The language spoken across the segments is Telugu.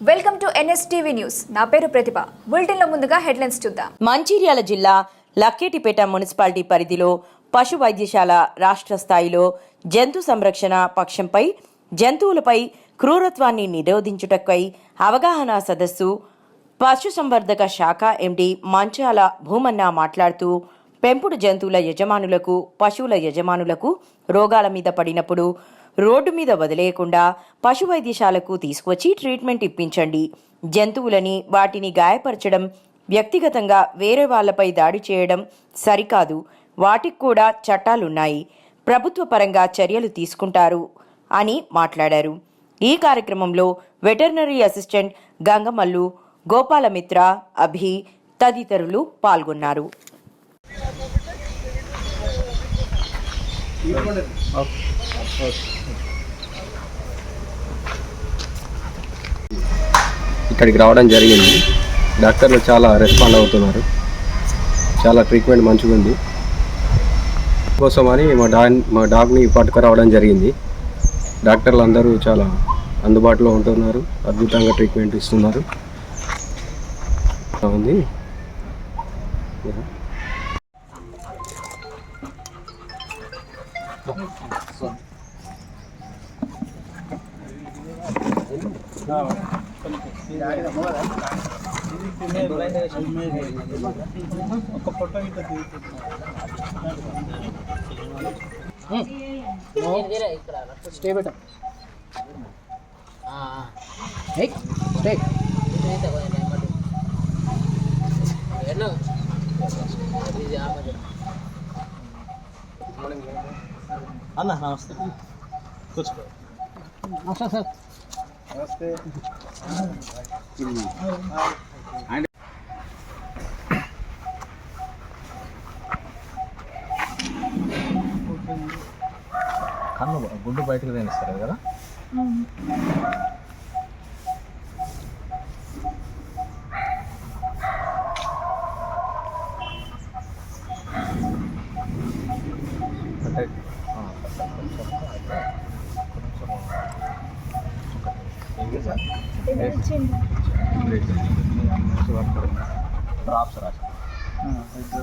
Welcome to NSTV news. నా పేరు ప్రతిభ. బులెటిన్లో ముందుగా హెడ్లైన్స్ చూద్దాం. మంచిర్యాల జిల్లా లక్కేటిపేట మున్సిపాలిటీ పరిధిలో పశు వైద్యశాల రాష్ట్ర స్థాయిలో జంతు సంరక్షణ పక్షంపై జంతువులపై క్రూరత్వాన్ని నిరోధించుటకై అవగాహన సదస్సు పశుసంవర్ధక శాఖ ఎండి మంచాల భూమన్న మాట్లాడుతూ పెంపుడు జంతువుల యజమానులకు పశువుల యజమానులకు రోగాల మీద పడినప్పుడు రోడ్డు మీద వదిలేయకుండా పశు వైద్యశాలకు తీసుకువచ్చి ట్రీట్మెంట్ ఇప్పించండి. జంతువులని వాటిని గాయపరచడం, వ్యక్తిగతంగా వేరే వాళ్లపై దాడి చేయడం సరికాదు. వాటికి కూడా చట్టాలున్నాయి. ప్రభుత్వ పరంగా చర్యలు తీసుకుంటారు అని మాట్లాడారు. ఈ కార్యక్రమంలో వెటర్నరీ అసిస్టెంట్ గంగమల్లు, గోపాలమిత్ర, అభి తదితరులు పాల్గొన్నారు. ఇక్కడికి రావడం జరిగింది. డాక్టర్లు చాలా రెస్పాండ్ అవుతున్నారు. చాలా ట్రీట్మెంట్ మంచిగా ఉంది. కోసమని మా డాగ్ని పట్టుకురావడం జరిగింది. డాక్టర్లు అందరూ చాలా అందుబాటులో ఉంటున్నారు. అద్భుతంగా ట్రీట్మెంట్ ఇస్తున్నారు. ఉంది అన్న నమస్తే కూర్చో. సార్ నమస్తే. కన్ను గుడ్డు బయటకు తీస్తారు కదా. డ్రాప్స్ రాసి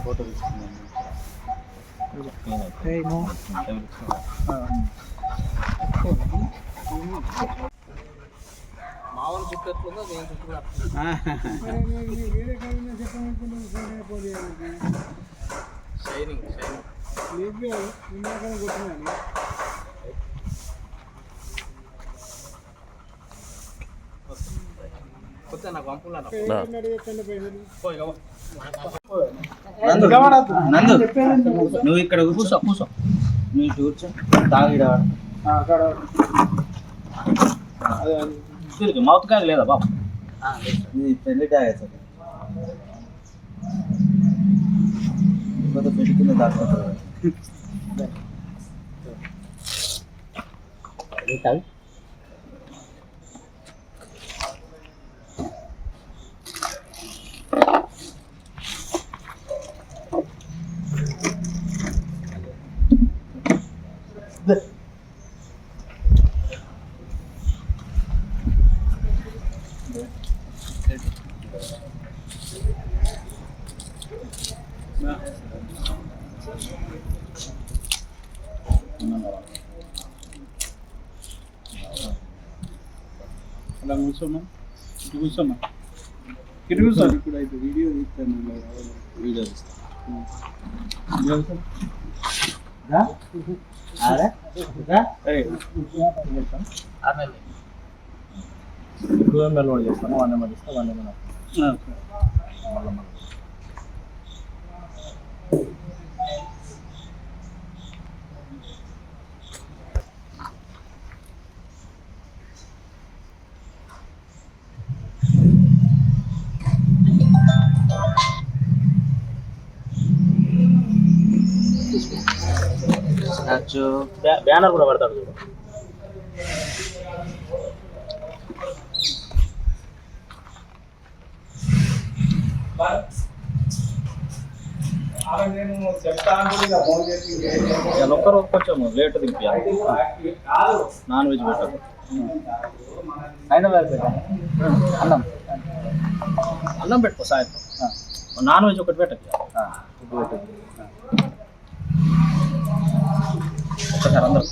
ఫోటో తీసుకున్నాను. మామూలు చుట్టూ ఎట్లుందో నేను చుట్టూ షైనింగ్ నాకు పంపున్నాను. నువ్వు ఇక్కడ కూర్చో నువ్వు కూర్చో తాగిడ మౌత్ కాదు లేదా బాబు? పెళ్లి టాగా సార్ పెట్టుకునే దాకా అలా కూర్చోమ్మా. కూర్చోమ్మా. ఇటు కూర్చోండి. ఇప్పుడు అయితే వీడియో తీస్తాను. వీడియో లోడ్ చేస్తాను. 1 నెంబర్ ఇస్తా. 1 నెంబర్ బ్యానర్ కూడా పడతాడు చూడు. ఒక్కరోజు కొంచెం లేట్ దింపాలి, నాన్ వెజ్ పెట్టదు. అన్నం అన్నం పెట్టుకో సాయంత్రం, నాన్ వెజ్ ఒకటి పెట్టదు. ఒకసారి అందరూ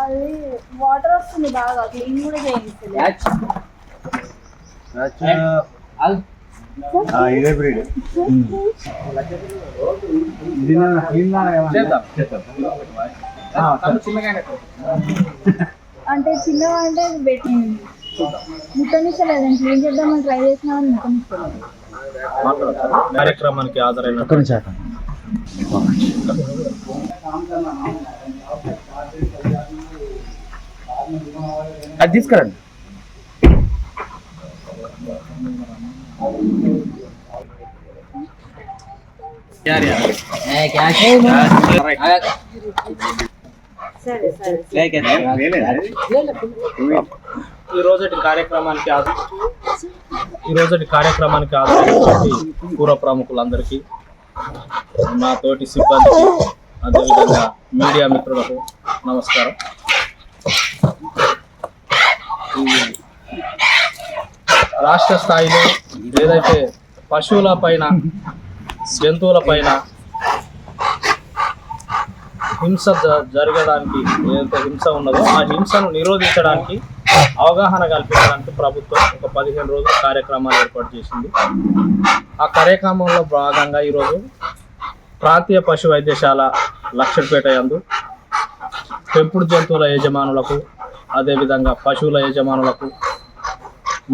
అది వాటర్ వస్తుంది బాగా, క్లీన్ కూడా చేయించలేదు. అంటే చిన్నగా అంటే ముట్టనిస్తలేదండి, క్లీన్ చేద్దామని ట్రై చేసినా ముట్టనిస్తలేదు. కార్యక్రమానికి హాజరైన అది తీసుకురండి. ఈ రోజటి కార్యక్రమానికి హాజరైనటువంటి పూర్వ ప్రముఖులందరికీ, మా తోటి సిబ్బందికి, అదేవిధంగా మీడియా మిత్రులకు నమస్కారం. ఈ రాష్ట్ర స్థాయిలో ఏదైతే పశువుల పైన, జంతువుల పైన హింస జరగడానికి, ఏదైతే హింస ఉన్నదో ఆ హింసను నిరోధించడానికి, అవగాహన కల్పించడానికి ప్రభుత్వం ఒక 15 రోజుల కార్యక్రమాలు ఏర్పాటు చేసింది. ఆ కార్యక్రమంలో భాగంగా ఈరోజు ప్రాంతీయ పశు వైద్యశాల లక్షపేట యందు పెంపుడు జంతువుల యజమానులకు, అదేవిధంగా పశువుల యజమానులకు,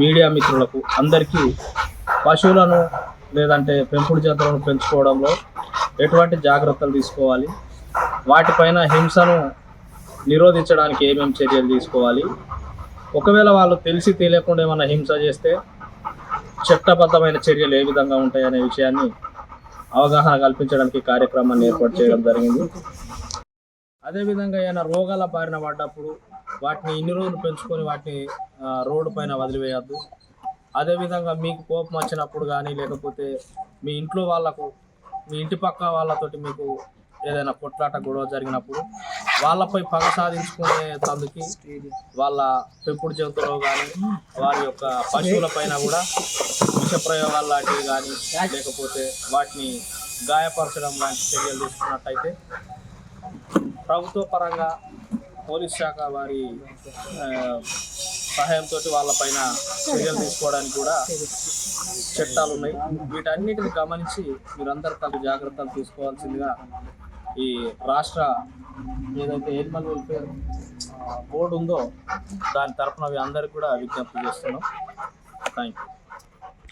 మీడియా మిత్రులకు అందరికీ పశువులను లేదంటే పెంపుడు జంతువులను పెంచుకోవడంలో ఎటువంటి జాగ్రత్తలు తీసుకోవాలి, వాటిపైన హింసను నిరోధించడానికి ఏమేమి చర్యలు తీసుకోవాలి, ఒకవేళ వాళ్ళు తెలిసి తెలియకుండా ఏమైనా హింస చేస్తే చట్టబద్ధమైన చర్యలు ఏ విధంగా ఉంటాయనే విషయాన్ని అవగాహన కల్పించడానికి కార్యక్రమాన్ని ఏర్పాటు చేయడం జరిగింది. అదేవిధంగా ఏమైనా రోగాల బారిన పడ్డప్పుడు వాటిని ఇన్ని రోజులు పెంచుకొని వాటిని రోడ్డు పైన వదిలివేయద్దు. అదేవిధంగా మీకు కోపం వచ్చినప్పుడు కానీ, లేకపోతే మీ ఇంట్లో వాళ్ళకు, మీ ఇంటి పక్క వాళ్ళతోటి మీకు ఏదైనా కొట్లాట గొడవ జరిగినప్పుడు వాళ్ళపై పగ సాధించుకునే తందుకి వాళ్ళ పెంపుడు జంతువులు కానీ, వారి యొక్క పశువుల పైన కూడా విష ప్రయోగాలు లాంటివి కానీ, లేకపోతే వాటిని గాయపరచడం లాంటి చర్యలు తీసుకున్నట్టయితే ప్రభుత్వ పరంగా పోలీస్ శాఖ వారి సహాయంతో వాళ్ళపైన చర్యలు తీసుకోవడానికి కూడా చట్టాలు ఉన్నాయి. వీటన్నిటిని గమనించి మీరందరూ తగు జాగ్రత్తలు తీసుకోవాల్సిందిగా ఈ రాష్ట్ర ఏదైతే యానిమల్ వెల్ఫేర్ బోర్డు ఉందో దాని తరఫున అందరికీ కూడా విజ్ఞప్తి చేస్తున్నాం. Thank you.